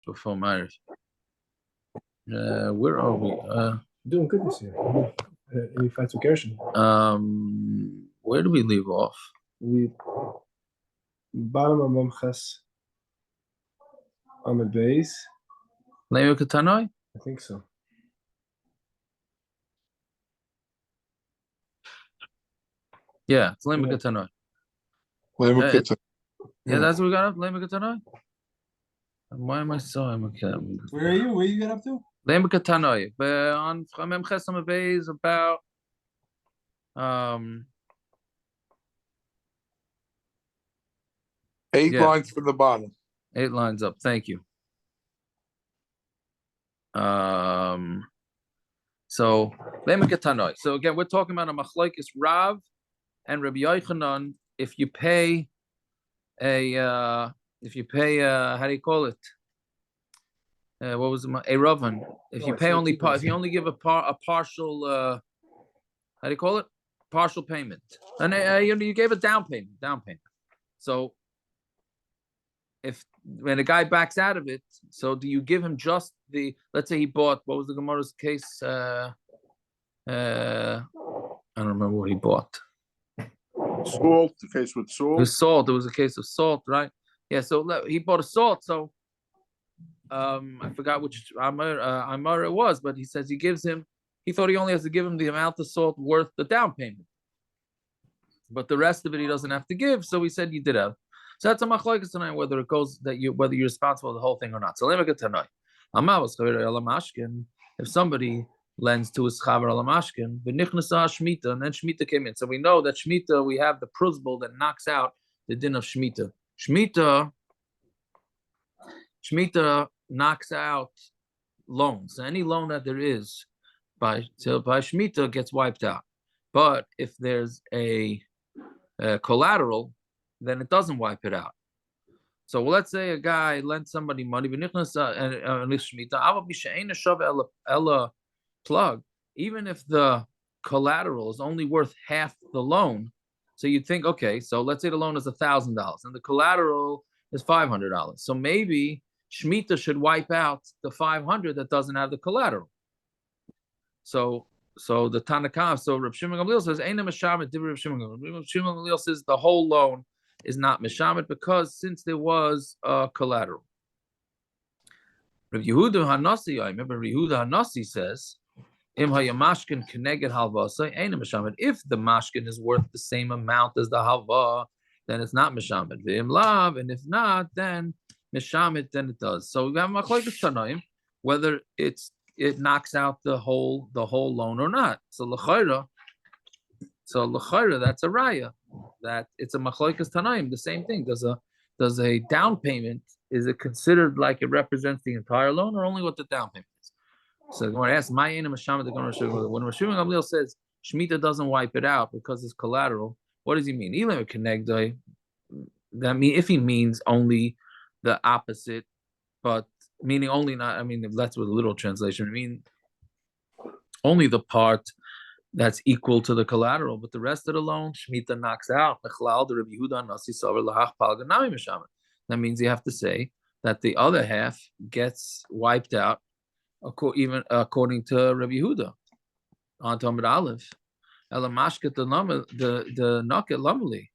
before marriage. Where are we? Doing good this year. Any fights with Gershon? Where do we leave off? We bottom of Memches on the base. Lema Katanoi? I think so. Yeah, it's Lema Katanoi. Yeah, that's what we got up. Lema Katanoi. Why am I so? Where are you? Where you get up to? Lema Katanoi. But on Memches on the base about 8 lines from the bottom. 8 lines up. Thank you. So Lema Katanoi. So again, we're talking about a machlokes Rav and Rabbi Yochanan. If you pay how do you call it? What was it? A Ravan. If you pay only if you only give a partial how do you call it? Partial payment. And you gave a down payment. So if when a guy backs out of it, so do you give him just the, let's say he bought, what was the Gemara's case? I don't remember what he bought. Salt, the case with salt. It was salt. It was a case of salt, right? Yeah, so he bought a salt. So I forgot which Amar it was, but he says he thought he only has to give him the amount of salt worth the down payment. But the rest of it he doesn't have to give. So he said you did have. So that's a machlokes tonight, whether it goes whether you're responsible for the whole thing or not. So let me get tonight. If somebody lends to his chaver alamashkin, v'nichnasa shmita, and then shmita came in. So we know that shmita, we have the pruzbul that knocks out the din of shmita. Shmita knocks out loans. So any loan that there is by shmita gets wiped out. But if there's a collateral, then it doesn't wipe it out. So let's say a guy lent somebody money, even if the collateral is only worth half the loan, so you'd think, okay, so let's say the loan is $1,000 and the collateral is $500. So maybe Shemitah should wipe out the $500 that doesn't have the collateral. So the Tanakh, so Rav Shimon Gamliel says, "Eina mishamet." Rav Shimon Gamliel says the whole loan is not mishamet because since there was collateral. Rav Yehuda Hanasi, I remember Rav Yehuda Hanasi says, "Im hayamashkin keneged halvasa eina mishamet." If the mashkin is worth the same amount as the halva, then it's not mishamet. V'im lav, and if not, then mishamet, then it does. So we have machlokes tanaim whether it knocks out the whole loan or not. So l'chayra, that's a raya that it's a machlokes tanaim. The same thing. Does a down payment, is it considered like it represents the entire loan or only what the down payment is? So when I ask my when Rav Shimon Gamliel says Shemitah doesn't wipe it out because it's collateral, what does he mean? That mean if he means only the opposite, but meaning only not, I mean, if that's with a literal translation, I mean only the part that's equal to the collateral, but the rest of the loan, Shemitah knocks out. That means you have to say that the other half gets wiped out, even according to Rabbi Yehuda. On Talmud Aleph, the naket lamali.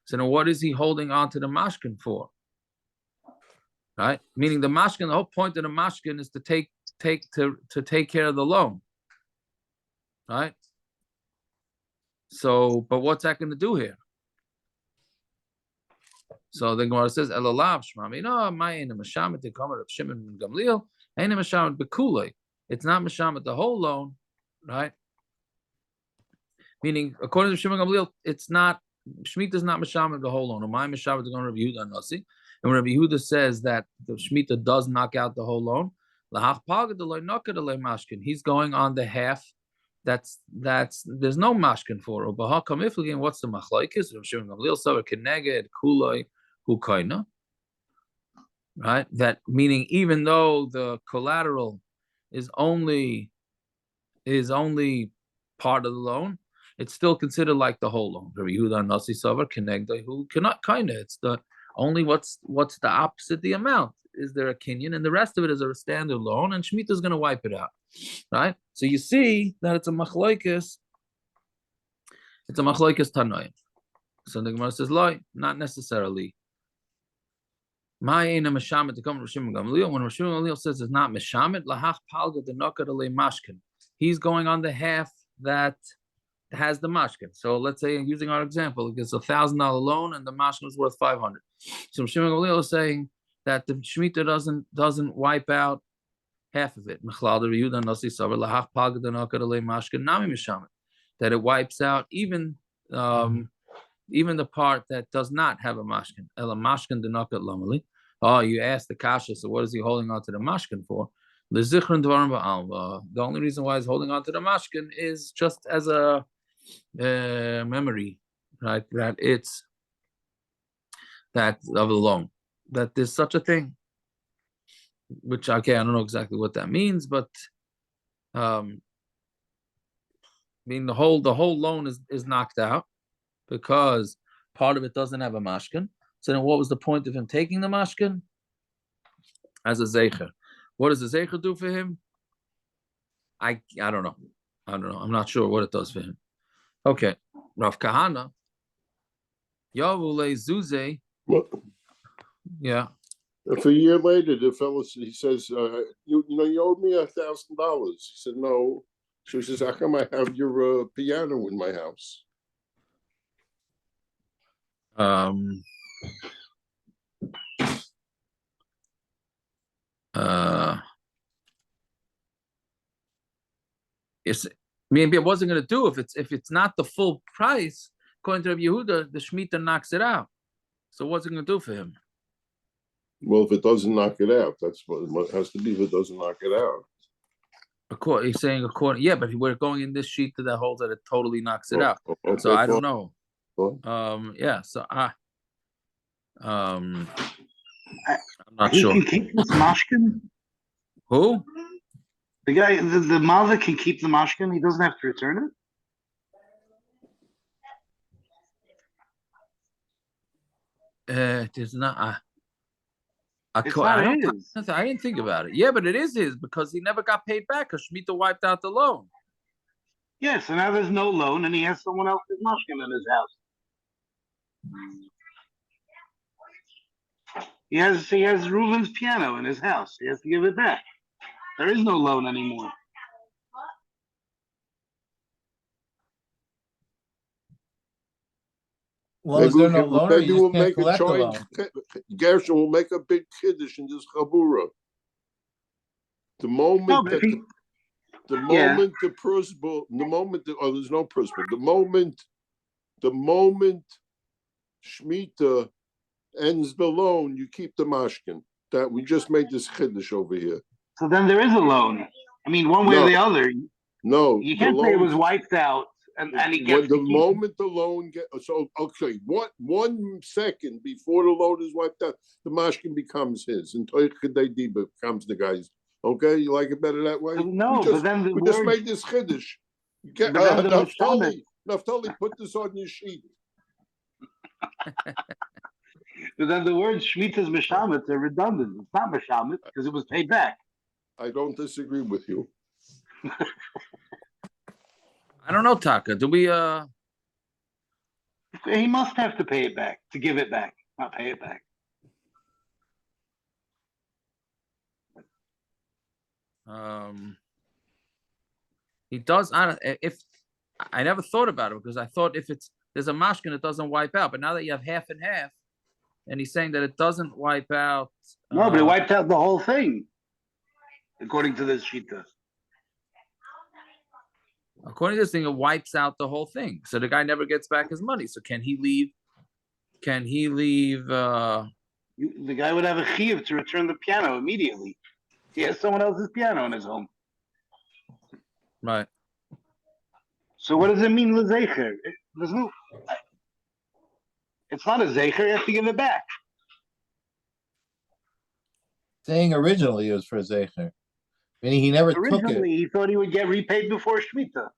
So now, what is he holding on to the mashkin for? Right, meaning the mashkin. The whole point of the mashkin is to take care of the loan. Right. So, but what's that going to do here? So the Gemara says, "Elalav shmami no ma'ina mashamet the Gomer of Shimon ben Gamliel ain't mashamet bekulei." It's not mashamet the whole loan, right? Meaning, according to Shimon Gamliel, it's not Shemitah is not mashamet the whole loan. Or my mashamet the Gomer of Yehuda Nasi, and Rabbi Yehuda says that the Shemitah does knock out the whole loan. Lahach pagad loy nakad loy mashkin. He's going on the half. That's there's no mashkin for. Or bahakam ifligin. What's the machlokes? Rav Shimon Gamliel saver keneged kuloi hukaina. Right. That meaning even though the collateral is only part of the loan, it's still considered like the whole loan. Rabbi Yehuda Nasi saver keneged who cannot kinda. It's the only what's the opposite the amount. is there a kinyan, and the rest of it is a standard loan, and Shemitah is going to wipe it out, right? So you see that it's a machlokes. It's a machlokes tanoim. So the Gemara says, "Loi, not necessarily." When Rosh Gamliel says it's not meshamet, lahach palga denokat ale mashkin. He's going on the half that has the mashkin. So let's say, using our example, it's $1,000 loan and the mashkin is worth 500. So Shimon Gamliel is saying that the shemitah doesn't wipe out half of it. That it wipes out even the part that does not have a mashkin. Oh, you asked the kasha, so what is he holding on to the mashkin for? The only reason why he's holding on to the mashkin is just as a memory, right? That it's that of the loan, that there's such a thing. Which, okay, I don't know exactly what that means, but I mean the whole loan is knocked out because part of it doesn't have a mashkin. So then what was the point of him taking the mashkin? As a zeicher. What does the zeicher do for him? I don't know. I'm not sure what it does for him. Okay. Rav Kahana. Yavule Zuze. Yeah. If a year later, the fellow, he says, you owe me $1,000. He said, no. So he says, how come I have your piano in my house? Maybe it wasn't going to do if it's not the full price. According to Rabbi Yehuda, the Shemitah knocks it out. So what's it going to do for him? Well, if it doesn't knock it out, that's what it has to be. If it doesn't knock it out, he's saying yeah, but we're going in this sheet that holds that it totally knocks it out. Okay, so I don't know. Fine. So I'm not he sure. He can keep this mashkin. Who? The guy, the mother can keep the mashkin. He doesn't have to return it. There's not. It's not his. I didn't think about it. Yeah, but it is his because he never got paid back because Shemitah wiped out the loan. Yeah, so now there's no loan, and he has someone else's mashkin in his house. He has Reuven's piano in his house. He has to give it back. There is no loan anymore. Well, is there no loan, or you just can't collect the loan? Gershon will make a big kiddush in this chabura. The moment there's no principle. The moment Shemitah ends the loan, you keep the mashkin. That we just made this chiddush over here. So then there is a loan. I mean, one way or the other. No, you can't say it was wiped out, and he gets the moment the loan okay. What 1 second before the loan is wiped out, the mashkin becomes his, and Toich becomes the guy's. Okay, you like it better that way? No, but then we just made this chiddush. Naftali, put this on your sheet. But then the word Shemitah's Meshamet are redundant. It's not Meshamet because it was paid back. I don't disagree with you. I don't know, Taka. Do we? He must have to pay it back to give it back, not pay it back. He does. If I never thought about it because I thought if there's a mashkin, it doesn't wipe out. But now that you have half and half, and he's saying that it doesn't wipe out. No, but it wiped out the whole thing, according to this shita. According to this thing, it wipes out the whole thing. So the guy never gets back his money. So can he leave? The guy would have a chiyuv to return the piano immediately. He has someone else's piano in his home. Right. So what does it mean, lezecher? It's not a zecher. You have to give it back. Saying originally it was for zecher, meaning he never took it. Originally, he thought he would get repaid before Shemitah.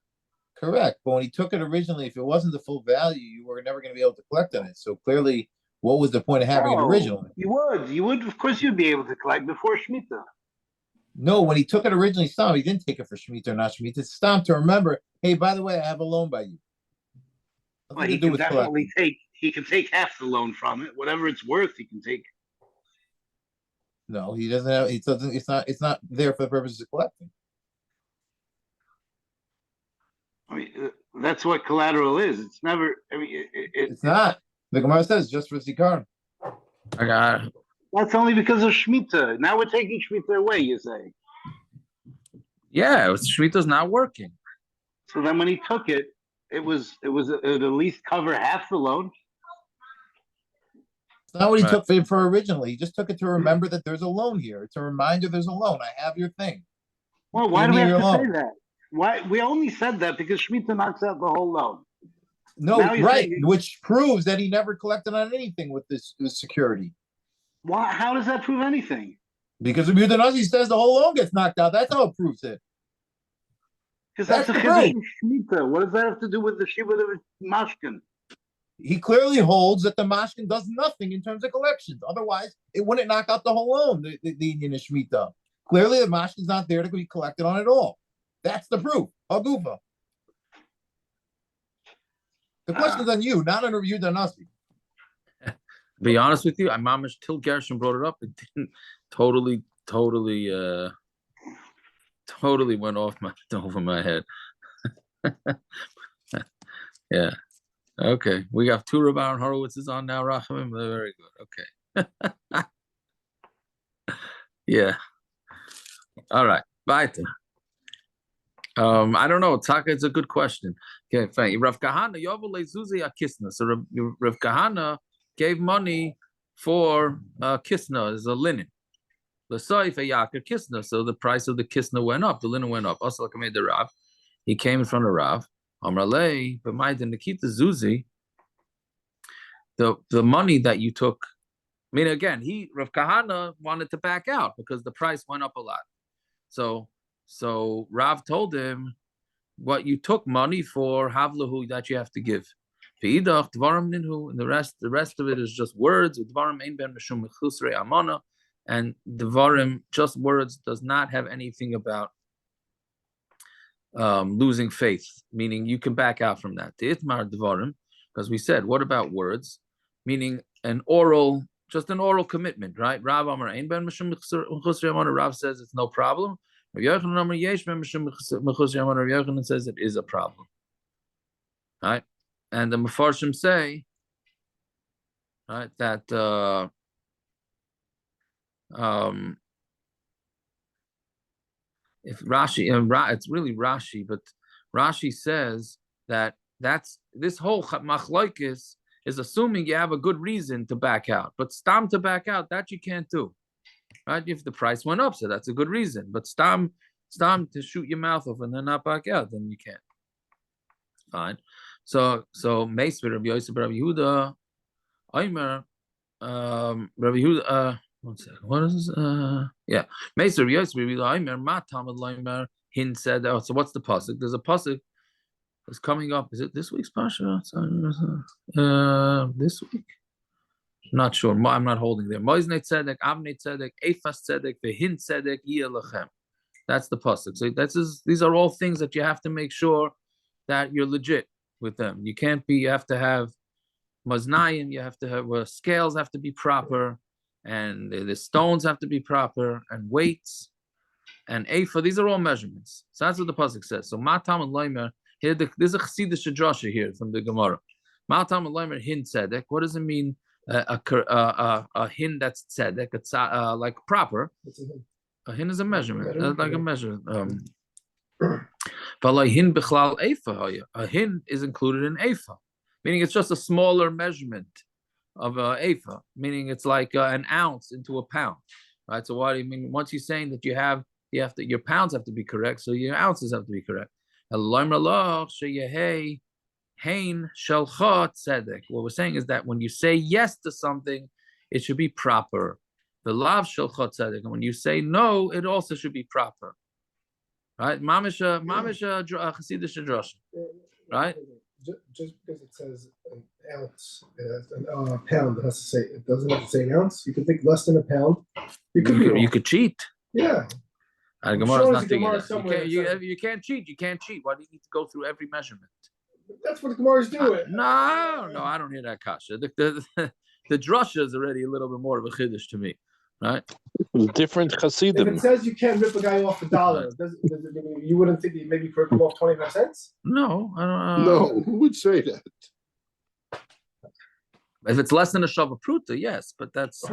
Correct, but when he took it originally, if it wasn't the full value, you were never going to be able to collect on it. So clearly, what was the point of having it No, originally? you would, of course, you'd be able to collect before Shemitah. No, when he took it originally, Stam, he didn't take it for Shemitah or not Shemitah. It's Stam to remember, hey, by the way, I have a loan by you. Well, Nothing to he do can with definitely collecting. he can take half the loan from it, whatever it's worth. He can take. No, he doesn't have. It doesn't. It's not there for the purposes of collecting. I mean, that's what collateral is. It's never. I mean, It's not. The Gemara says just for Zikaron. I got it. that's only because of Shemitah. Now we're taking Shemitah away. You say. Yeah, Shemitah's not working. So then, when he took it, it at least cover half the loan. It's not what he Right. took it for originally. He just took it to remember that there's a loan here. It's a reminder there's a loan. I have your thing. Well, why Give do we me have your to say loan. that? Why we only said that because Shemitah knocks out the whole loan. No, Now you're right, saying- which proves that he never collected on anything with this security. Why? How does that prove anything? Because if Udanazi says the whole loan gets knocked out, that's how it proves it. Because that's a That's the chiddush of Shemitah. What does that have to do with the Shiva of Mashkin? He clearly holds that the Mashkin does nothing in terms of collections. Otherwise, it wouldn't knock out the whole loan, the Indian Shemitah. Clearly, the Mashkin's not there to be collected on at all. That's the proof. Hagufa. The question's on you, not on Udanazi. Be honest with you, I mamish till Gershon brought it up, it didn't totally went over my head. Yeah. Okay. We got two Rabban Horowitzes on now, Rachamim. They're very good. Okay. Yeah. All right. Weiter. I don't know. Taka, it's a good question. Okay, fine. Rav Kahana, Yovale Zuzi Akisna. So Rav Kahana gave money for kisna, as a linen. The Saif Yakir kisna. So the price of the kisna went up, the linen went up. Also, like I made the Rav. He came in front of Rav. Amrale, but my Nikita Zuzi, the money that you took. I mean, again, Rav Kahana wanted to back out because the price went up a lot. So Rav told him, what you took money for, havlahu, that you have to give. Ve'idach dvarim ninhu, and the rest of it is just words. Dvarim ein ben mishum mechusrei amana, and dvarim, just words, does not have anything about losing faith, meaning you can back out from that. The itmar dvarim, because we said, what about words? Meaning just an oral commitment, right? Rav Amar ein ben mishum mechusrei amana. Rav says it's no problem. Rav Yochanan says it is a problem, right? And the Mefarshim say, right, that if Rashi, it's really Rashi, but Rashi says that this whole machlokes is assuming you have a good reason to back out, but stam to back out, that you can't do. Right? If the price went up, so that's a good reason. But stam to shoot your mouth off and then not back out, then you can't. Fine. So Meisver Rabbi Yosef Rabbi Yehuda, Aimer, Rabbi Yehuda. One second. What is this? Yeah. Meisver Rabbi Yosef Rabbi Yehuda Aimer Matamad Laimer Hin said. Oh, so what's the pasuk? There's a pasuk that's coming up. Is it this week's pasuk? This week. Not sure. I'm not holding there. Moizne tzedek, avne tzedek, efas tzedek, vehin tzedek, yelachem. That's the pasuk. So these are all things that you have to make sure that you're legit with them. You can't be. You have to have maznayim. You have to have scales have to be proper, and the stones have to be proper, and weights, and ephah. These are all measurements. So that's what the pasuk says. So matam and leimer. Here, there's a chassidish drasha here from the Gemara. Matam and leimer hin tzedek. What does it mean? A hin that's tzedek, it's like proper. A hin is a measurement, like a measure. But like hin bichlal ephah, a hin is included in ephah, meaning it's just a smaller measurement of ephah, meaning it's like an ounce into a pound, right? So what do you mean? Once you're saying that you have to, your pounds have to be correct, so your ounces have to be correct. Hein shelcha tzedek. What we're saying is that when you say yes to something, it should be proper. The lav shelcha tzedek. And when you say no, it also should be proper. Right? Mamisha chassidish drasha. Right? just because it says an ounce, a pound, it has to say, it doesn't have to say an ounce. You can think less than a pound. You could be You wrong. could cheat. Yeah. I'm Gemara's sure not there's a thinking Gemara that. somewhere that says- You can't cheat. You can't cheat. Why do you need to go through every measurement? That's what the Gemara's doing. No, I don't hear that kasha. The drasha is already a little bit more of a chiddush to me, right? Different If it Hasidim. says you can't rip a guy off $1, you wouldn't think that maybe you could rip him off 25 cents? No, I don't. No, who would say that? If it's less than a shava pruta, yes, but that's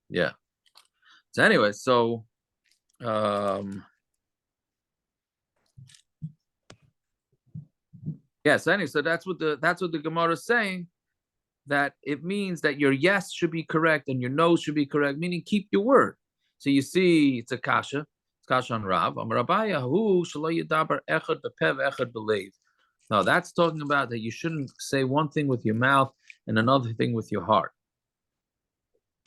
yeah. So anyway, so yes, anyway, so that's what the Gemara is saying, that it means that your yes should be correct and your no should be correct, meaning keep your word. So you see, it's a kasha. It's kasha on Rav. Now that's talking about that you shouldn't say one thing with your mouth and another thing with your heart.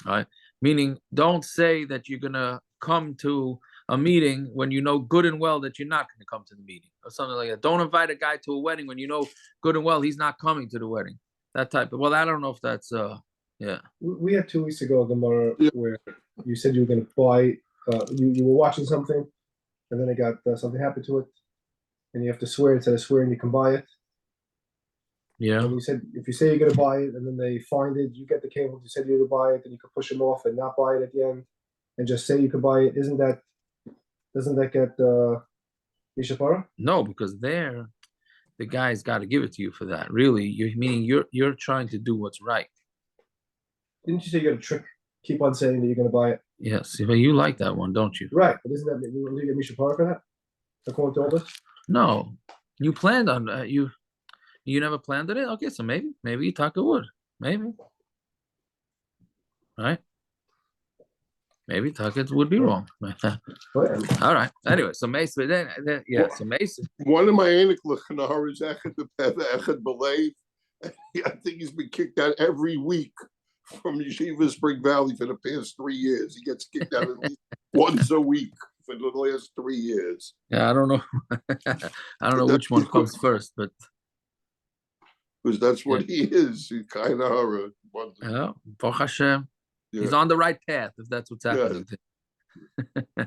All right? Meaning, don't say that you're gonna come to a meeting when you know good and well that you're not going to come to the meeting, or something like that. Don't invite a guy to a wedding when you know good and well he's not coming to the wedding. That type of, well, I don't know if that's yeah. We had 2 weeks ago a Gemara Yeah. where you said you were going to buy, you were watching something, and then it got something happened to it, and you have to swear. Instead of swearing, you can buy it. Yeah. And you said if you say you're going to buy it, and then they find it, you get the cable. You said you're going to buy it, then you could push them off and not buy it at the end, and just say you could buy it. Doesn't that get Mishapara? No, because there, the guy's got to give it to you for that. Really, you're trying to do what's right. Didn't you say you got a trick? Keep on saying that you're going to buy it. Yes, but you like that one, don't you? Right, but isn't that you get Mishapara for that? According to all this? No, you planned on you never planned on it. Okay, so maybe Itaka would, maybe, right? Maybe Taka would be wrong. All right. Anyway, so Mason, then yeah. So Mason. One of my Echad is Echad the Echad Belev. I think he's been kicked out every week from Yeshiva Spring Valley for the past 3 years. He gets kicked out at least once a week for the last 3 years. Yeah, I don't know. I don't know which one comes first, but because that's what he is. He kind of yeah, Baruch Hashem. Yeah. He's on the right path, if that's what's happening. Yeah.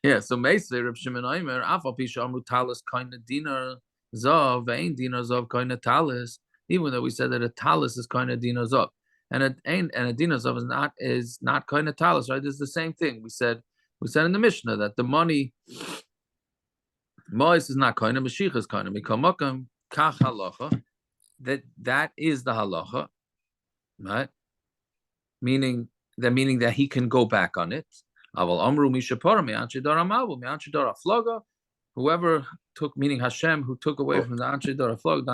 Yeah. So Meisei Reb Shimon Omer, Afal Pisha Amru Talis Kaina Dinar Zav, Ain Dinar Zav Kaina Talis. Even though we said that a talis is Kaina Dinar Zav, and a Dinar Zav is not Kaina Talis, right? It's the same thing. We said in the Mishnah that the money Mois is not Kaina, Mashiach is Kaina. Mikamakam Kach Halacha. That is the halacha, right? Meaning that he can go back on it. Whoever took, meaning Hashem, who took away from the Anshidor Flog,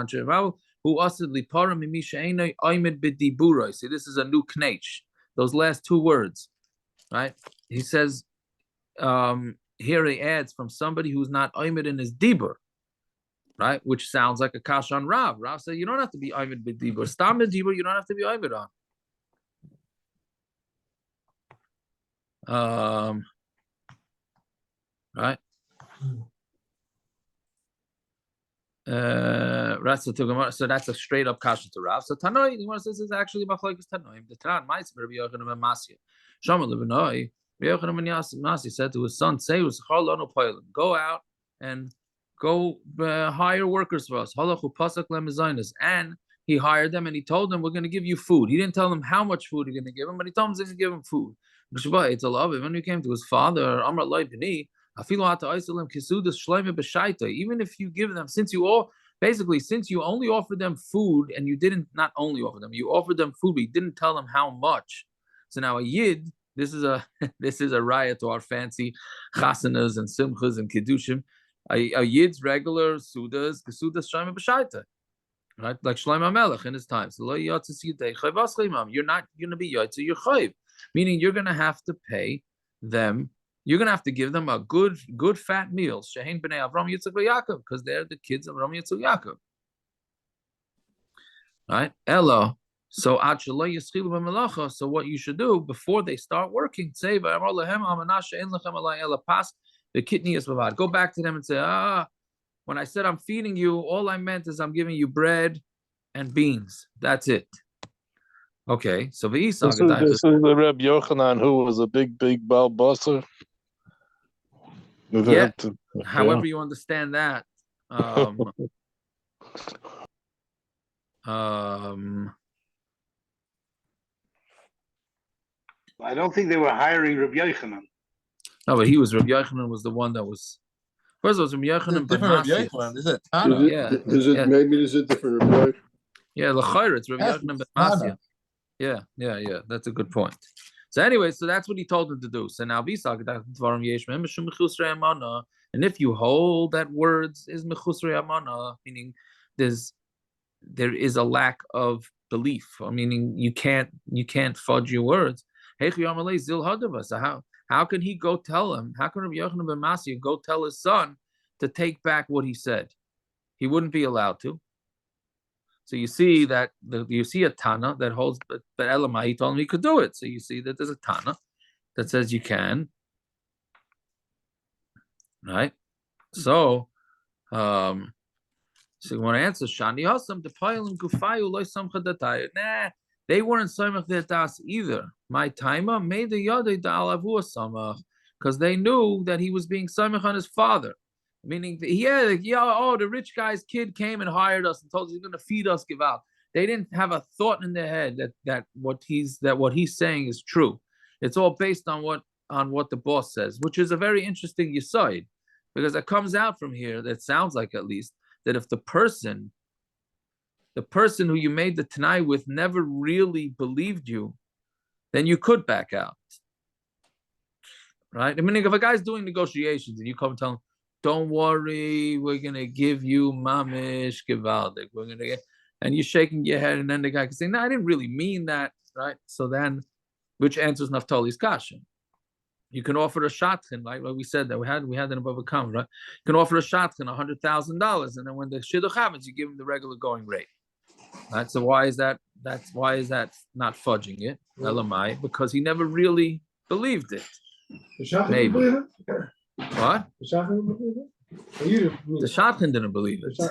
who asidly para mimisha aimed b'diburai. See, this is a new knech. Those last 2 words, right? He says, here he adds from somebody who's not aimed in his dibur, right? Which sounds like a kash on Rav. Rav said you don't have to be aimed b'dibur. Stam b'dibur, you don't have to be aimed on. Right. So that's a straight up kasha to Rav. So Tanoi, the one says is actually machlokes Tanoim. The Tanan Ma'aser Rabbi Yochanan ben Metzia. Shamal Lebenoi, Rabbi Yochanan ben Metzia said to his son, "Say was go out and go hire workers for us." And he hired them and he told them, "We're going to give you food." He didn't tell them how much food he's going to give them, but he told them he's going to give them food. When he came to his father, even if you give them, since you only offered them food and you didn't not only offer them, you offered them food, but you didn't tell them how much. So now a yid, this is a riot to our fancy chasanas and simchas and kiddushim. A yid's regular sudas shloime b'shaita, right? Like Shlomo Melech in his time. So you're not going to be yotze, you're chayv. Meaning you're going to have to pay them. You're going to have to give them a good fat meal. Shehein b'nei Avram Yitzchak Yaakov, because they're the kids of Avram Yitzchak Yaakov. Right? Ella. So so what you should do before they start working, say, go back to them and say, when I said I'm feeding you, all I meant is I'm giving you bread and beans. That's it. Okay, so This is the Reb Yochanan who was a big Baal Basar. Yeah. However you understand that. I don't think they were hiring Rabbi Yochanan. No, but Rabbi Yochanan was the one that was. First of all, Rabbi Yochanan ben Masia. Is it Tana? Maybe there's a different Rabbi? Yeah, l'chayr, it's Rabbi Yochanan ben Masia. Yeah. That's a good point. So anyway, so that's what he told him to do. So now, and if you hold that words is mechusrei amana, meaning there is a lack of belief, meaning you can't fudge your words. So how can he go tell him? How can Rabbi Yochanan ben Masia go tell his son to take back what he said? He wouldn't be allowed to. So you see that you see a Tana that holds, but Elamai, he told him he could do it. So you see that there's a Tana that says you can, right? So, so you want to answer Shani Hasam the Pailim Gufayu Loy Samcha Datay. Nah, they weren't Samach Das either. My timer made the Yodei Dal Avua Samach because they knew that he was being Samach on his father. Meaning, the rich guy's kid came and hired us and told us he's going to feed us, give out. They didn't have a thought in their head that what he's saying is true. It's all based on what the boss says, which is a very interesting yesod, because it comes out from here that sounds like at least that if the person who you made the Tanai with never really believed you, then you could back out, right? I mean, if a guy's doing negotiations and you come and tell him, don't worry, we're gonna give you mamish gewaldig. We're gonna get, and you're shaking your head, and then the guy can say, "No, I didn't really mean that." Right? So then, which answers Naftali's kasha? You can offer a shotgun, like we said that we had in above come, right? You can offer a shotgun $100,000, and then when the shidduch happens, you give him the regular going rate. Right? So why is that? Why is that not fudging it? Elamai, because he never really believed it. Maybe. What? The shotgun didn't believe it. I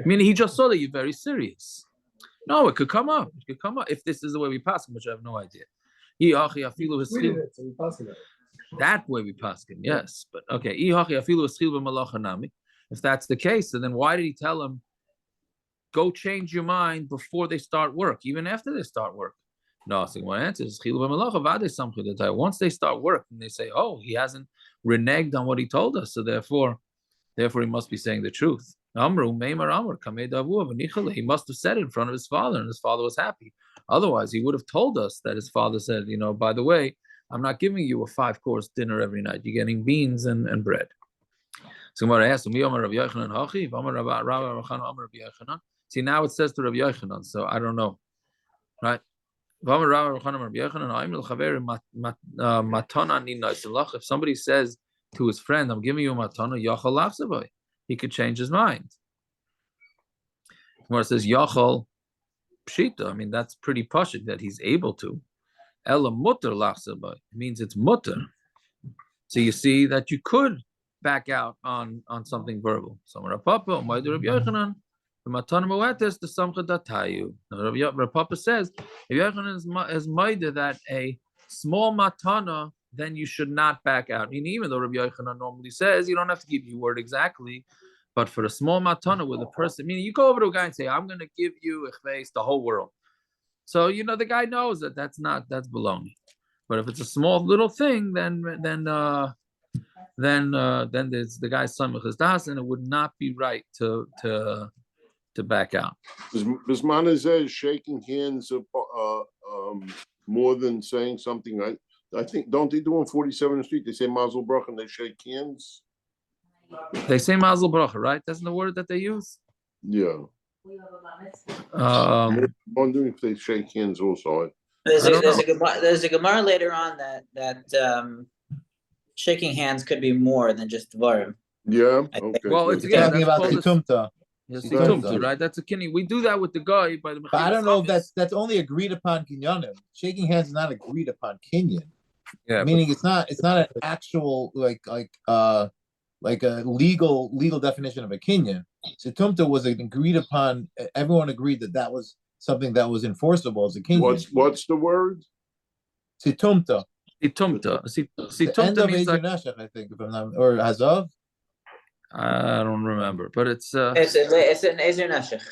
mean, he just saw that you're very serious. No, it could come up. It could come up if this is the way we pass him, which I have no idea. That way we pass him, yes. But okay. If that's the case, then why did he tell him, go change your mind before they start work, even after they start work? No, so one answer is once they start work and they say, oh, he hasn't reneged on what he told us, so therefore he must be saying the truth. He must have said it in front of his father, and his father was happy. Otherwise, he would have told us that his father said, by the way, I'm not giving you a 5-course dinner every night. You're getting beans and bread. So Gemara asked him, see, now it says to Rabbi Yochanan, so I don't know, right? If somebody says to his friend, I'm giving you a matana, he could change his mind. Where it says Yachal Pshita, I mean, that's pretty pashut that he's able to. Ela mutter lachsabay, it means it's mutter. So you see that you could back out on something verbal. Somewhere Papa, Rabbi Yochanan, the matana moetes, the samcha datayu. Rabbi Papa says, if Yochanan is maida that a small matana, then you should not back out. And even though Rabbi Yochanan normally says you don't have to give your word exactly, but for a small matana with a person, meaning you go over to a guy and say, I'm going to give you the whole world. So the guy knows that's baloney. But if it's a small little thing, then there's the guy's son das, and it would not be right to back out. Bisman is shaking hands more than saying something. I think, don't they do on 47th Street? They say Mazel Bracha and they shake hands. They say Mazel Bracha, right? That's the word that they use. Yeah. I'm wondering if they shake hands also. There's a Gemara later on that shaking hands could be more than just Dvarim. Yeah. Okay. Well, it's talking about the Tumta. Yes, See, he Tumta. tumta, right? That's a kinyan. We do that with the guy by the. But I don't know if that's only agreed upon kinyanim. Shaking hands is not agreed upon kinyan. Yeah, Meaning it's not an actual like a legal definition of a kinyan. Situmta was an agreed upon. Everyone agreed that was something that was enforceable as a kinyan. What's the word? Situmta. Situmta. The end Situmta of means like, Ezer I think, if I'm not, or Hazav. I don't remember, but it's It's an Ezer Nashech.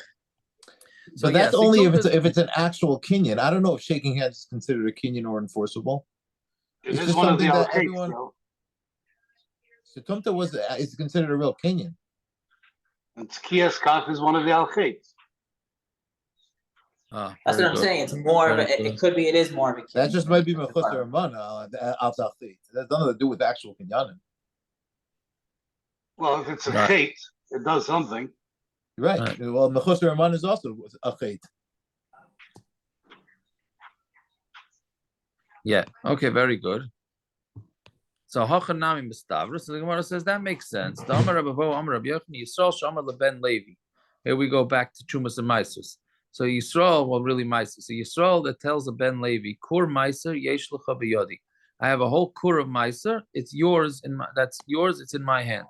so But that's yeah, only situmta if it's an actual kinyan. I don't know if shaking hands is considered a kinyan or enforceable. It It's is just one of the something that al-Kates, everyone. though. Situmta is considered a real kinyan. And Tzkias Kaf is one of the al-Kates. That's very what I'm good. saying. It's more of Very a, good. it could be, it is more of a That kinyan just than might be a mechusar farm. amana al tachlit. That has nothing to do with actual kinyanim. Well, if it's a Right. Chait, it does something. Right. Right. Well, mechusar amana is also a chait. Yeah. Okay. Very good. So Hachanami Mistavra. So the Gemara says that makes sense. The Amar Rabbi Bo, Amar Rabbi Yochanan, Yisrael Shamar LeBen Levi. Here we go back to Chumas and Maisus. So Yisrael, well, really Maisus. So Yisrael that tells a Ben Levi, Kur Maiser Yesh Lecha B'Yodi. I have a whole kur of Maiser. It's yours. That's yours. It's in my hand.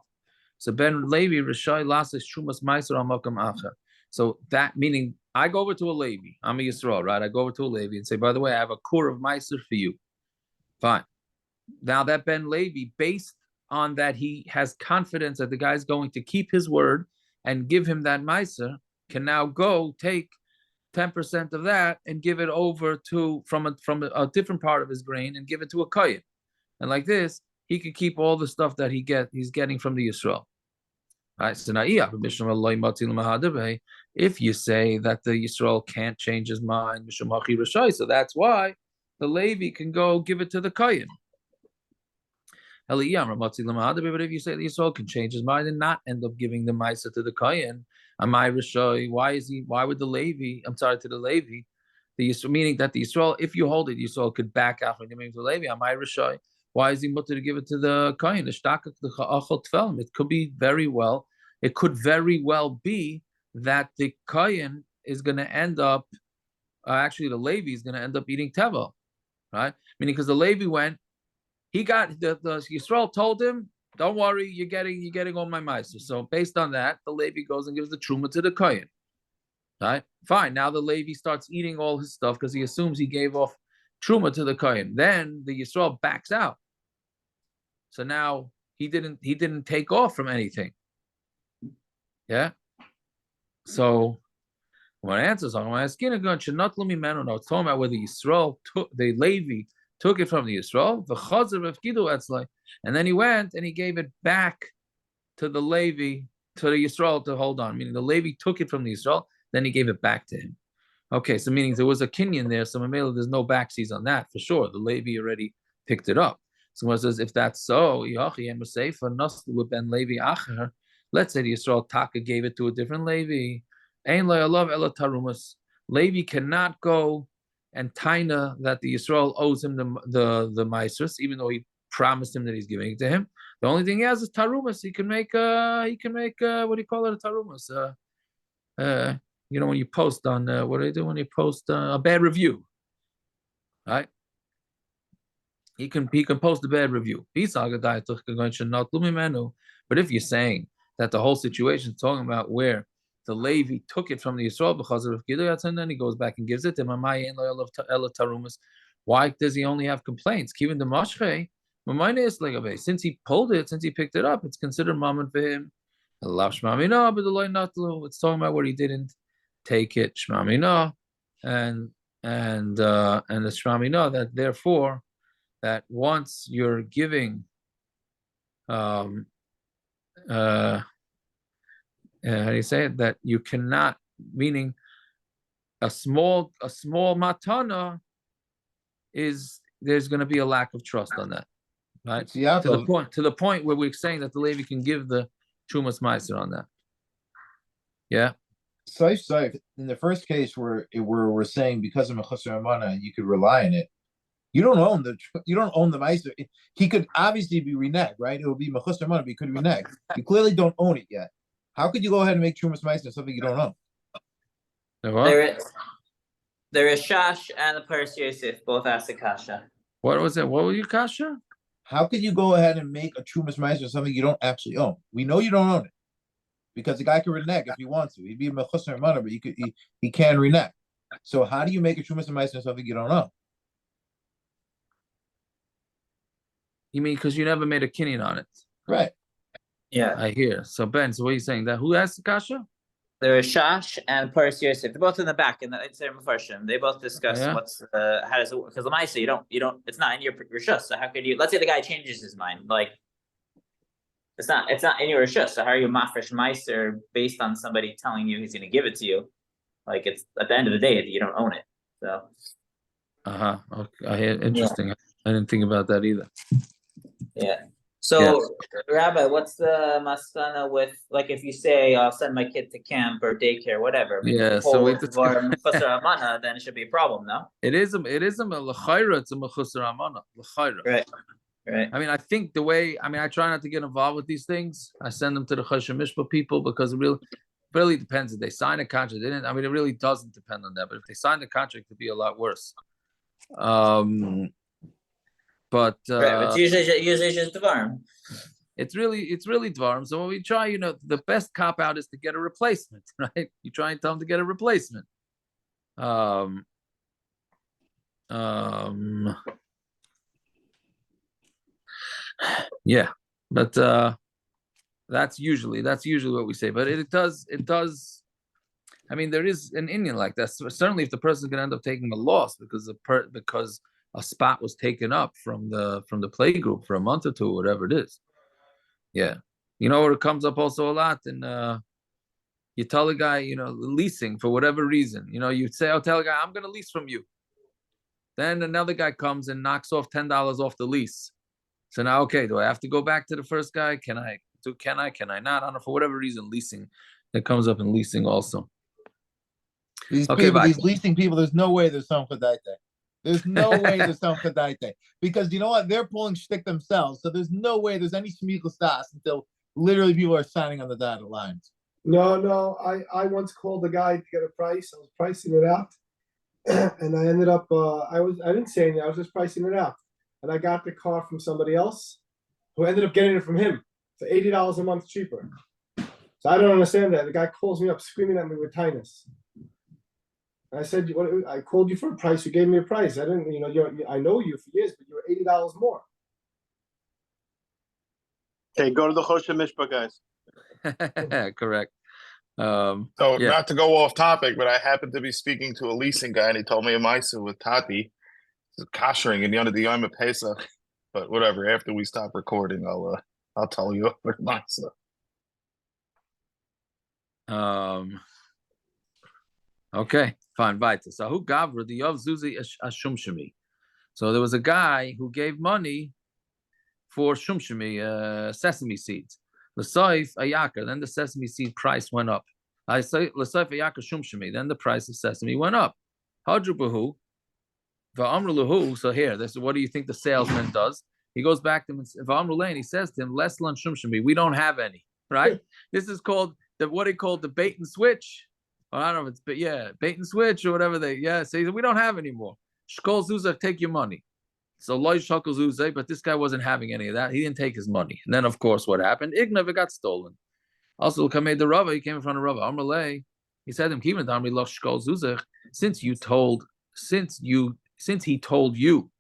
So Ben Levi Rishai Lasses Chumas Maiser Al Makam Acher. So that meaning I go over to a Levi. I'm a Yisrael, right? I go over to a Levi and say, by the way, I have a kur of Maiser for you. Fine. Now that Ben Levi, based on that, he has confidence that the guy's going to keep his word and give him that Meiser, can now go take 10% of that and give it over to from a different part of his grain and give it to a kohen. And like this, he could keep all the stuff that he's getting from the Yisrael. Right? So now, if you say that the Yisrael can't change his mind, so that's why the Levi can go give it to the kohen. But if you say the Yisrael can change his mind and not end up giving the Maisa to the Kohen, Amai Rishoy, why would the Levi, to the Levi, the Yisrael, meaning that the Yisrael, if you hold it, Yisrael could back out from giving it to the Levi, Amai Rishoy, why is he mutter to give it to the Kohen? It could be very well, be that the Kohen is going to end up, actually the Levi is going to end up eating Tevel, right? Meaning because the Levi went, he got the Yisrael told him, "Don't worry, you're getting all my meiser." So based on that, the Levi goes and gives the truma to the kohen. Right? Fine. Now the Levi starts eating all his stuff because he assumes he gave off truma to the kohen. Then the Yisrael backs out. So now he didn't take off from anything. Yeah. So when answers on my skin again should not let me man. No, it's talking about whether Yisrael took the Levi took it from the Yisrael, the Chazer of Kidu Etzlai, and then he went and he gave it back to the Levi, to the Yisrael to hold on. Meaning the Levi took it from the Yisrael, then he gave it back to him. Okay, so meaning there was a kinyan there, so Mamela, there's no backsies on that for sure. The Levi already picked it up. Someone says, if that's so, let's say the Yisrael Taka gave it to a different Levi. Levi cannot go and taina that the Yisrael owes him the Maisrus, even though he promised him that he's giving it to him. The only thing he has is tarumas. He can make what do you call it, a tarumas? When you post on what do they do when you post a bad review, right? He can post a bad review. But if you're saying that the whole situation is talking about where the Levi took it from the Yisrael because of Gidayat, and then he goes back and gives it to him. Why does he only have complaints? Given the Mashche, since he pulled it, since he picked it up, it's considered Mammon for him. It's talking about what he didn't take it, Shmamina, and the Shmamina, that therefore that once you're giving how do you say it? That you cannot, meaning a small matana is there's going to be a lack of trust on that, right? To the point where we're saying that the Levi can give the Chumas Meiser on that. Yeah. Saif. In the first case where we're saying because of Mechusar Amana, you could rely on it. You don't own the Meiser. He could obviously be reneged, right? It would be Mechusar Amana, but he could renege. You clearly don't own it yet. How could you go ahead and make Trumas Meister something you don't own? There is Shash and the Paris Yosef both asked the Kasha. What was it? What were you, Kasha? How could you go ahead and make a Trumas Meister something you don't actually own? We know you don't own it because the guy can renege if he wants to. He'd be a mechusar money, but he can renege. So how do you make a Trumas Meister something you don't own? You mean because you never made a kinyan on it? Right. Yeah. I hear. So Ben, so what are you saying? That who asked the Kasha? There is Shash and Paris Yosef. They're both in the back in the Mepharshim. They both discuss what's how does it work? Because Lamaisa, you don't. It's not in your rishus. So how could you? Let's say the guy changes his mind. Like it's not in your rishus. So how are you mafresh meiser based on somebody telling you he's going to give it to you? Like it's at the end of the day, you don't own it. So. Okay. Interesting. Yeah. I didn't think about that either. Yeah. So, Rabbi, what's the maskana with, like, if you say, I'll send my kid to camp or daycare, whatever. Yeah, so then it should be a problem, no? It is a l'chayra, it's a mechusar amana, l'chayra. Right. I mean, I think I try not to get involved with these things. I send them to the Choshen Mishpah people because it really depends. If they sign a contract, it really doesn't depend on that. But if they sign the contract, it'd be a lot worse. But it's usually just Dvarim. It's really Dvarim. So when we try, the best cop out is to get a replacement, right? You try and tell them to get a replacement. Yeah, but that's usually what we say. But it does. I mean, there is an Indian like that. So certainly, if the person is going to end up taking a loss because a spot was taken up from the play group for a month or two, whatever it is. Yeah. Where it comes up also a lot, and you tell a guy, leasing for whatever reason, you say, oh, tell a guy, I'm going to lease from you. Then another guy comes and knocks off $10 off the lease. So now, okay, do I have to go back to the first guy? Can I not? I don't know, for whatever reason, leasing, it comes up in leasing also. These leasing people, there's no way there's some chadaite. There's no way there's some chadaite. Because you know what? They're pulling shtick themselves. So there's no way there's any shmichus das until literally people are signing on the dotted lines. No. I once called the guy to get a price. I was pricing it out. And I ended up, I didn't say anything. I was just pricing it out. And I got the car from somebody else who ended up getting it from him for $80 a month cheaper. So I don't understand that. The guy calls me up screaming at me with tightness. I said, I called you for a price. You gave me a price. I didn't, I know you for years, but you were $80 more. Okay, go to the Choshen Mishpah, guys. Correct. Not to go off topic, but I happened to be speaking to a leasing guy, and he told me a ma'isa with Tati, kashering in the under the Yom of Pesach. But whatever. After we stop recording, I'll tell you over ma'isa. Okay, fine. Weiter. So who gavra the Yov Zuzi Shumshimi? So there was a guy who gave money for Shumshimi, sesame seeds. L'soif ayaka. Then the sesame seed price went up. I say l'soif ayaka Shumshimi. Then the price of sesame went up. Hadrubahu va'amru. So here, this is what do you think the salesman does? He goes back to him and he says to him, "Less lan Shumshimi. We don't have any." Right? This is called what they call the bait and switch. Or I don't know if it's bait and switch or whatever say we don't have any more. Shkol Zuzah, take your money. So Loy Shakol Zuzah, but this guy wasn't having any of that. He didn't take his money. And then of course what happened? Ignav got stolen. Also Kamei the Rava, he came in front of Rava. Amrlei, he said him, Kivan Damri Loch Shkol Zuzah, since he told you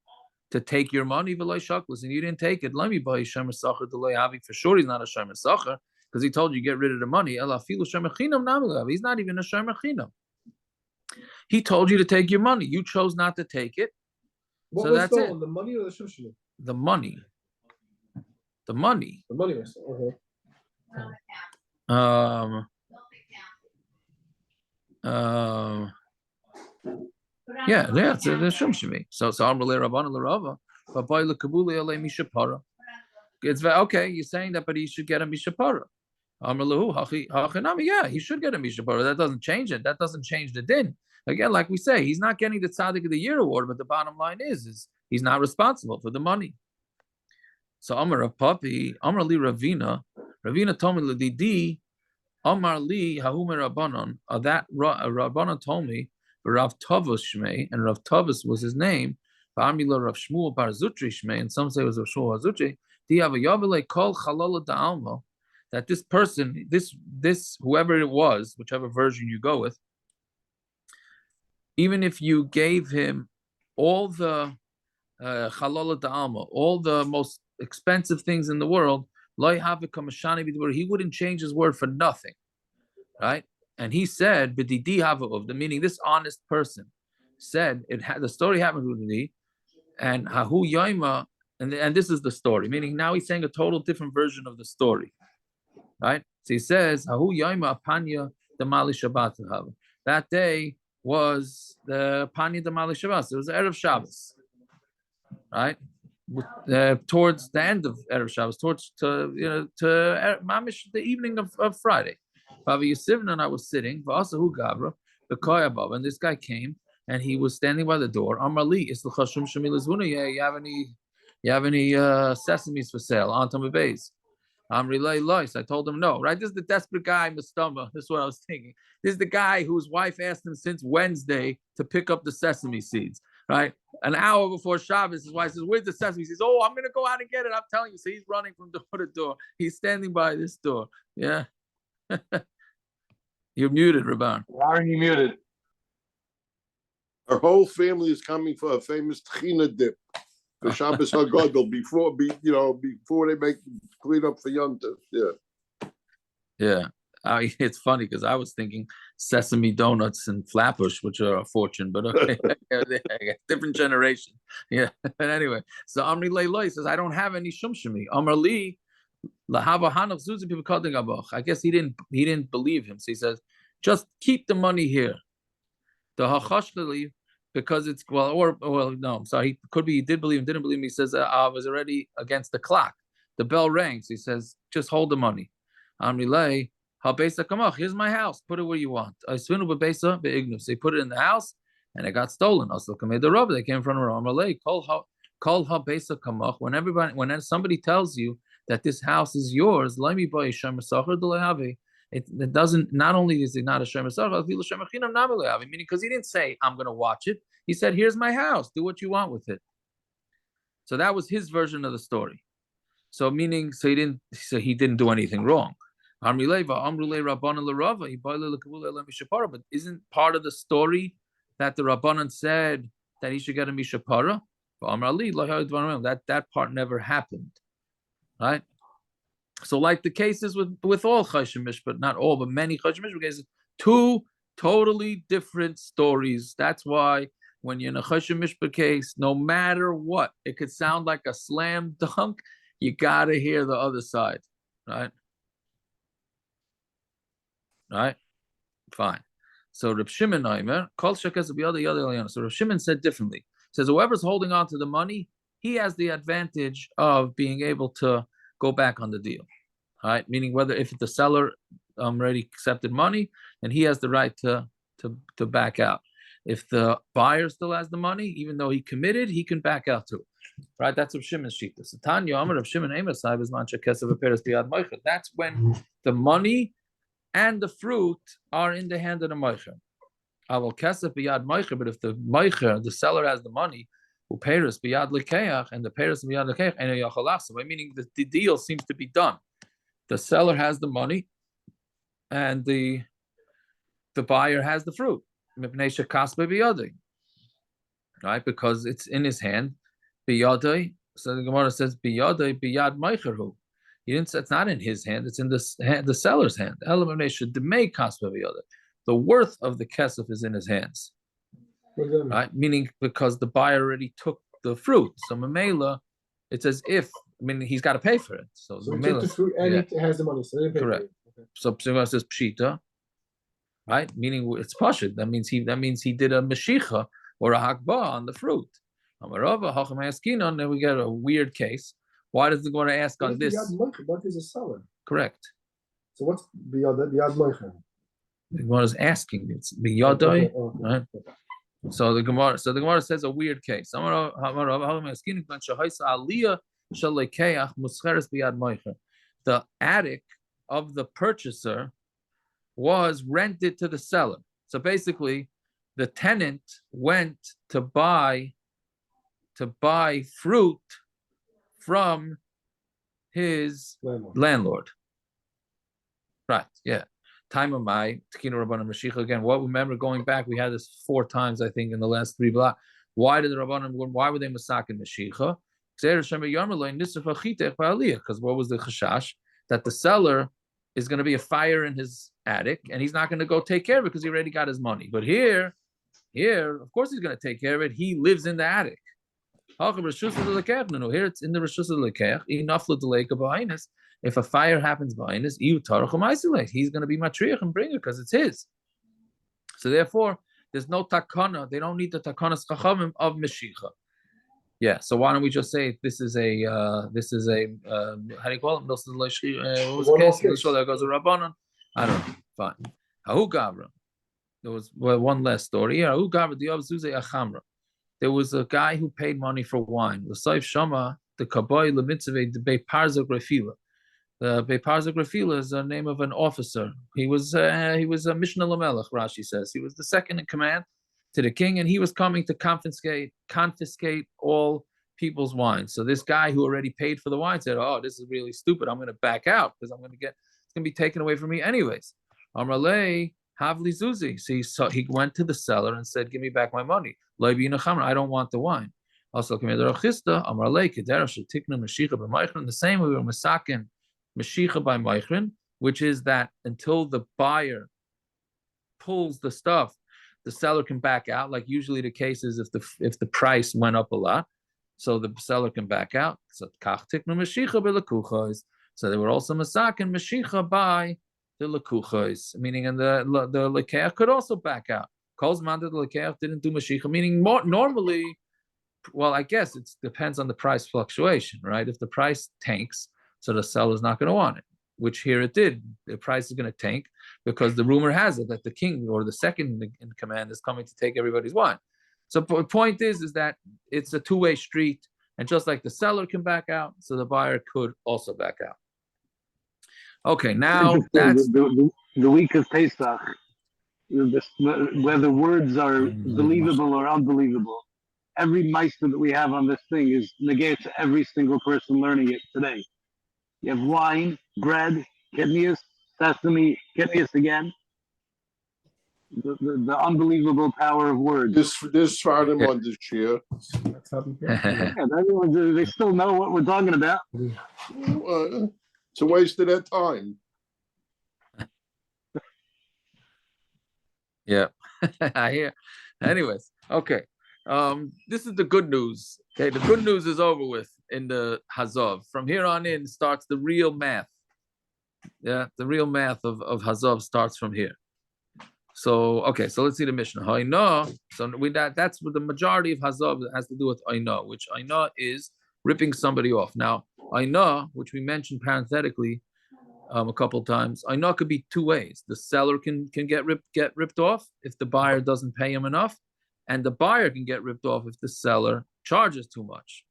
to take your money, Veloy Shaklos, and you didn't take it, let me buy Shemer Sacher Deloy Havik. For sure he's not a Shemer Sacher. Because he told you get rid of the money. He's not even a Shemer Chinam. He told you to take your money. You chose not to take it. What was stolen? The money or the Shumshimi? The money. The money. The money was stolen. It's the Shumshimi. So Amrle Rabban L'Rava. But by the Kabuli Alei Mishapara. It's okay. You're saying that, but he should get a Mishapara. Yeah, he should get a Mishapara. That doesn't change it. That doesn't change the din. Again, like we say, he's not getting the Tzaddik of the Year award, but the bottom line is he's not responsible for the money. So Amar of Papi, Amar Li Ravina told me Lididi, Amar li hahumer Rabbanon. That Rabbanon told me Rav Tavus Shmei, and Rav Tavus was his name. V'amila Rav Shmuel Bar Zutri Shmei, and some say it was Rav Shmuel Bar Zutri. Di'avayavile kol chalala da'alma. That this person, this whoever it was, whichever version you go with, even if you gave him all the chalala da'alma, all the most expensive things in the world, he wouldn't change his word for nothing, right? And he said, the meaning this honest person said it had the story happened with me, and hahu yaima, and this is the story, meaning now he's saying a total different version of the story, right? So he says, hahu yaima panya the mali Shabbat. That day was the panya the mali Shabbat. It was the Erev Shabbos, right? Towards the end of Erev Shabbos, towards to mamish the evening of Friday. Bava Yisivna and I was sitting, V'asahu Gavra, the Koya Bava, and this guy came and he was standing by the door. Amrali, you have any sesames for sale? Antam Beis. Amrilay Lois. I told him no, right? This is the desperate guy, Mustama. This is what I was thinking. This is the guy whose wife asked him since Wednesday to pick up the sesame seeds, right? An hour before Shabbos, his wife says, "Where's the sesame seeds?" Oh, I'm gonna go out and get it. I'm telling you. So he's running from door to door. He's standing by this door. Yeah. You're muted, Rabban. Why are you muted? Our whole family is coming for a famous tchina dip for Shabbos HaGadol before they make clean up for Yom Tov. Yeah. It's funny because I was thinking sesame donuts and flatbush, which are a fortune, but okay, different generation. Yeah. But anyway, so Amri Leiloi says, I don't have any shumshimi. Amar Li, Lahava Hanach Zuzi, people called him. I guess he didn't believe him. So he says, just keep the money here. The Hachashli, because it's no, I'm sorry, he could be he did believe him, didn't believe him. He says, I was already against the clock. The bell rang. So he says, just hold the money. Amri Lei. Here's my house. Put it where you want. So he put it in the house, and it got stolen. They came from when somebody tells you that this house is yours, it doesn't. Not only is it not a shemer sachar, meaning because he didn't say I'm going to watch it. He said, "Here's my house. Do what you want with it." So that was his version of the story. So meaning, so he didn't do anything wrong. But isn't part of the story that the Rabbanan said that he should get a mishapara? That part never happened, right? So, like the cases with all chayshim mishpat, not all, but many chayshim mishpat cases, two totally different stories. That's why when you're in a chayshim mishpat case, no matter what, it could sound like a slam dunk. You gotta hear the other side, right? Right? Fine. So Reb Shimon Aimer, Kol Shekes B'Yada. So Reb Shimon said differently. Says whoever's holding on to the money, he has the advantage of being able to go back on the deal. All right? Meaning whether if the seller already accepted money, then he has the right to back out. If the buyer still has the money, even though he committed, he can back out too. Right? That's Reb Shimon's shita. So Tanya Amar Reb Shimon Aimer Sahib is Mancha Kesef Peres B'Yad Moicha. That's when the money and the fruit are in the hand of the moicher. Aval kesef biyad moicher, but if the moicher, the seller, has the money, who peiros biyad lekeach, and the peiros biyad lekeach, and yachalachsa, meaning that the deal seems to be done. The seller has the money, and the buyer has the fruit. Right, because it's in his hand. Biyadai. So the Gemara says biyadai biyad moicherhu. He didn't say it's not in his hand; it's in the seller's hand. The worth of the kesef is in his hands, right? Meaning because the buyer already took the fruit. So mamela, it's as if he's got to pay for it. So he took the fruit and he has the money. So they pay correct. For it. Okay. So says pshita, right? Meaning it's pashut. That means he did a meshicha or a hakba on the fruit. Then we get a weird case. Why does the Gemara ask on this? What is a seller? Correct. So what's biyad moicher? The Gemara is asking. It's biyadai, right? So the Gemara says a weird case. The attic of the purchaser was rented to the seller. So basically, the tenant went to buy fruit from his landlord. Right, yeah. Time of my Tekina Rabbanan Mashiach again. What remember going back, we had this 4 times, I think, in the last 3 blocks. Why did the Rabbanan, why were they masakin Mashiach? Because what was the chashash? That the seller is going to be a fire in his attic, and he's not going to go take care of it because he already got his money. But here, of course he's going to take care of it. He lives in the attic. Here it's in the Rishus of the Lekech. If a fire happens behind us, he's going to be matriach and bring it because it's his. So therefore, there's no takana. They don't need the takanas chachamim of Meshicha. Yeah. So why don't we just say this is a how do you call it? What was the case? There goes a rabbanon. I don't know. Fine. Hahu gavra. There was one last story. Hahu gavra diyav zuzei achamra. There was a guy who paid money for wine. L'saif shama the kaboy lemitzvei the beiparza grafila. The beiparza grafila is the name of an officer. He was a Mishnah Lamelech. Rashi says he was the second in command to the king, and he was coming to confiscate all people's wine. So this guy who already paid for the wine said, "Oh, this is really stupid. I'm going to back out because it's going to be taken away from me anyways." Amrale havli zuzi. So he went to the seller and said, "Give me back my money. I don't want the wine." Also, Amrale the same way we were masakin Mashicha by Meichrin, which is that until the buyer pulls the stuff, the seller can back out. Like usually the case is if the price went up a lot, so the seller can back out. So so they were also masakin Mashicha by the lekuchos, meaning and the lekeach could also back out. Kolzman the lekeach didn't do Mashicha, meaning more normally. Well, I guess it depends on the price fluctuation, right? If the price tanks, so the seller's not going to want it, which here it did. The price is going to tank because the rumor has it that the king or the second in command is coming to take everybody's wine. So the point is that it's a two-way street, and just like the seller can back out, so the buyer could also back out. Okay, now that's the week of Pesach, whether words are believable or unbelievable. Every meister that we have on this thing is negated to every single person learning it today. You have wine, bread, kidneys, sesame, kidneys again. The unbelievable power of words. This Friday on this year. They still know what we're talking about. It's a waste of their time. Yeah, I hear. Anyways, okay. This is the good news. Okay, the good news is over with in the Hazov. From here on in starts the real math. Yeah, the real math of Hazov starts from here. So okay, so let's see the Mishnah. Haina. So that's what the majority of Hazov has to do with Aina, which Aina is ripping somebody off. Now, Aina, which we mentioned parenthetically a couple times, Aina could be 2 ways. The seller can get ripped off if the buyer doesn't pay him enough. And the buyer can get ripped off if the seller charges too much,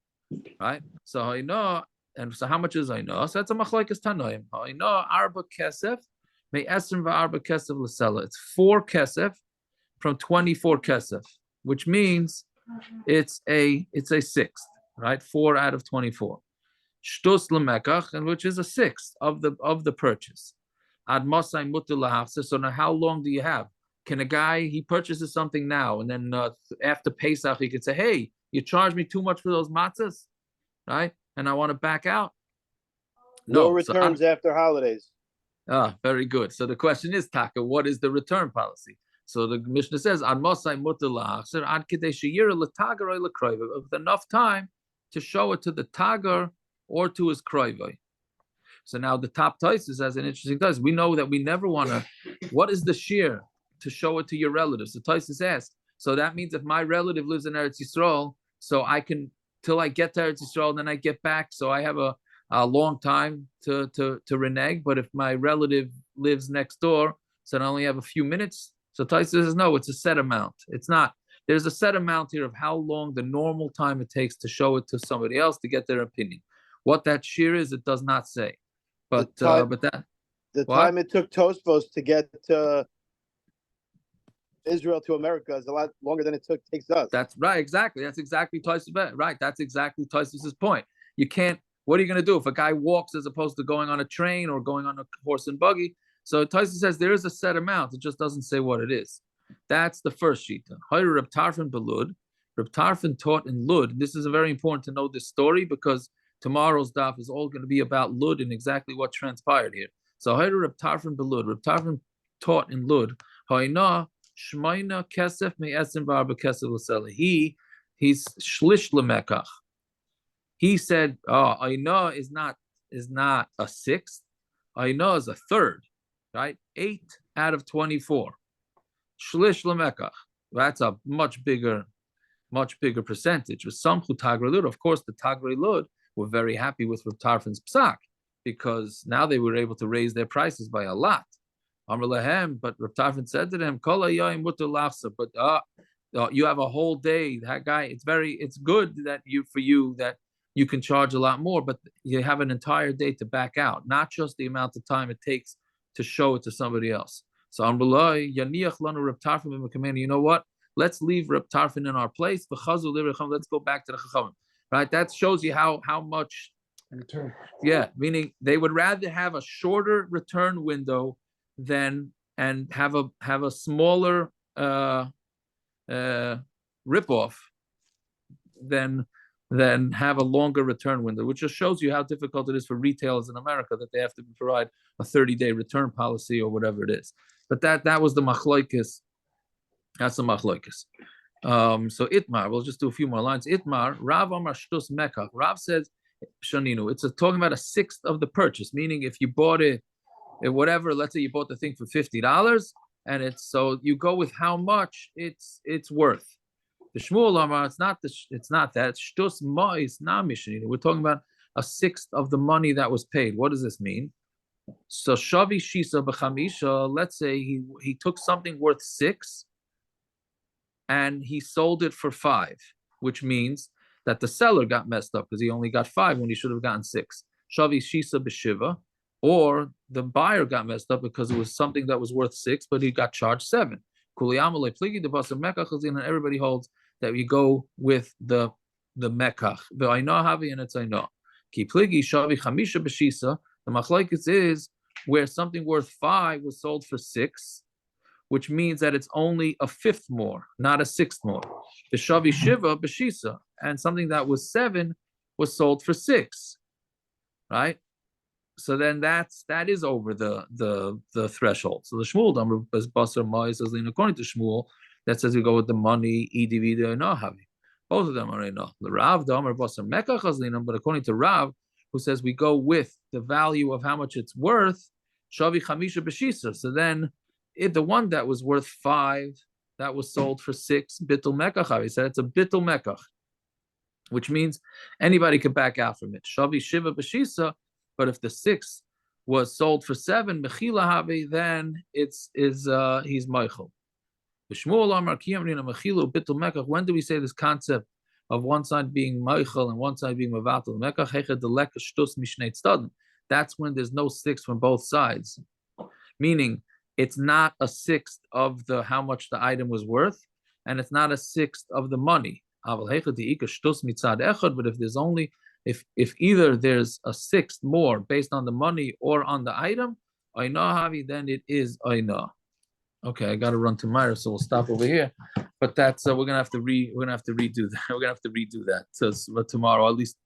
right? So I know, and so how much is I know? So that's a machlokes tanoim. I know arba kesef, may esrim va'arba kesef l'seller. It's 4 kesef from 24 kesef, which means it's a sixth, right? 4 out of 24. Shtus l'mekach, and which is a sixth of the purchase. Ad masay mutar lahafser. So now, how long do you have? Can a guy, he purchases something now, and then after Pesach, he could say, "Hey, you charged me too much for those matzahs, right? And I want to back out." No returns after holidays. Very good. So the question is, Taka, what is the return policy? So the Mishnah says, "Ad mosai mutar la'achzer ad kedei sheyira l'tagar or l'kroiva," with enough time to show it to the tagar or to his kroiva. So now the top Taisus has an interesting Taisus. We know that we never want to. What is the shear to show it to your relatives? The Taisus asked. So that means if my relative lives in Eretz Yisrael, so I can till I get to Eretz Yisrael, then I get back. So I have a long time to renege. But if my relative lives next door, so I only have a few minutes. So Taisus says no, it's a set amount. It's not. There's a set amount here of how long the normal time it takes to show it to somebody else to get their opinion. What that shear is, it does not say. But that time it took Tosfos to get Israel to America is a lot longer than it takes us. That's right, exactly. That's exactly Tosfos. Right, that's exactly Tosfos's point. You can't. What are you going to do if a guy walks as opposed to going on a train or going on a horse and buggy? So Tosfos says there is a set amount. It just doesn't say what it is. That's the first shita. Reb Tarfon belud. Reb Tarfon taught in Lud. This is very important to know this story because tomorrow's daf is all going to be about Lud and exactly what transpired here. So Reb Tarfon belud. Reb Tarfon taught in Lud. Hayna shmaina kesef me'esim v'arba kesef l'sela. He's shlish lemekach. He said, Aina is not a sixth. Aina is a third, right? 8 out of 24. Shlish lemekach. That's a much bigger percentage. With some Tagrei Lud, of course, the Tagrei Lud were very happy with Reb Tarfon's psak because now they were able to raise their prices by a lot. Amar lehem, but Reb Tarfon said to them, Kol hayayim mutar lachsa, but you have a whole day. That guy, it's good that you can charge a lot more, but you have an entire day to back out, not just the amount of time it takes to show it to somebody else. So you know what? Let's leave Reb Tarfon in our place. Let's go back to the Chachamim. Right? That shows you how much return. Yeah, meaning they would rather have a shorter return window than and have a smaller ripoff than have a longer return window, which just shows you how difficult it is for retailers in America that they have to provide a 30-day return policy or whatever it is. But that was the machloikis. That's the machloikis. So Itmar, we'll just do a few more lines. Itmar, Rav Amar Shtus Mekach. Rav says, Shaninu, it's talking about a sixth of the purchase, meaning if you bought it, whatever, let's say you bought the thing for $50, and so you go with how much it's worth. The Shmuel Amar, it's not that. Shtus ma is not mishninu. We're talking about a sixth of the money that was paid. What does this mean? So Shavi Shisa b'chamisha, let's say he took something worth 6 and he sold it for 5, which means that the seller got messed up because he only got 5 when he should have gotten 6. Shavi Shisa b'shiva, or the buyer got messed up because it was something that was worth 6, but he got charged 7. And everybody holds that we go with the mekach. The aina havi and it's aina. Ki pligi shavi chamisha b'shisa. The machlokes is where something worth 5 was sold for 6, which means that it's only a fifth more, not a sixth more. The shavi shiva b'shisa, and something that was 7 was sold for 6, right? So then that is over the threshold. So the Shmuel Damar is basar ma'is as according to Shmuel that says you go with the money edivida no havi. Both of them are enough. The Rav Damar basar mekach azlinam, but according to Rav, who says we go with the value of how much it's worth, shavi chamisha b'shisa. So then the one that was worth 5 that was sold for 6 bittul mekach. He said it's a bittul mekach, which means anybody could back out from it. Shavi shiva b'shisa. But if the 6 was sold for 7, mechila havi, then he's meichel. When do we say this concept of one side being meichel and one side being mevatel mekach? That's when there's no 6 from both sides, meaning it's not a sixth of how much the item was worth, and it's not a sixth of the money. But if there's only if either there's a sixth more based on the money or on the item, aina havi, then it is aina. Okay, I got to run to Myra, so we'll stop over here. But that's we're gonna have to redo that. We're gonna have to redo that. So tomorrow, at least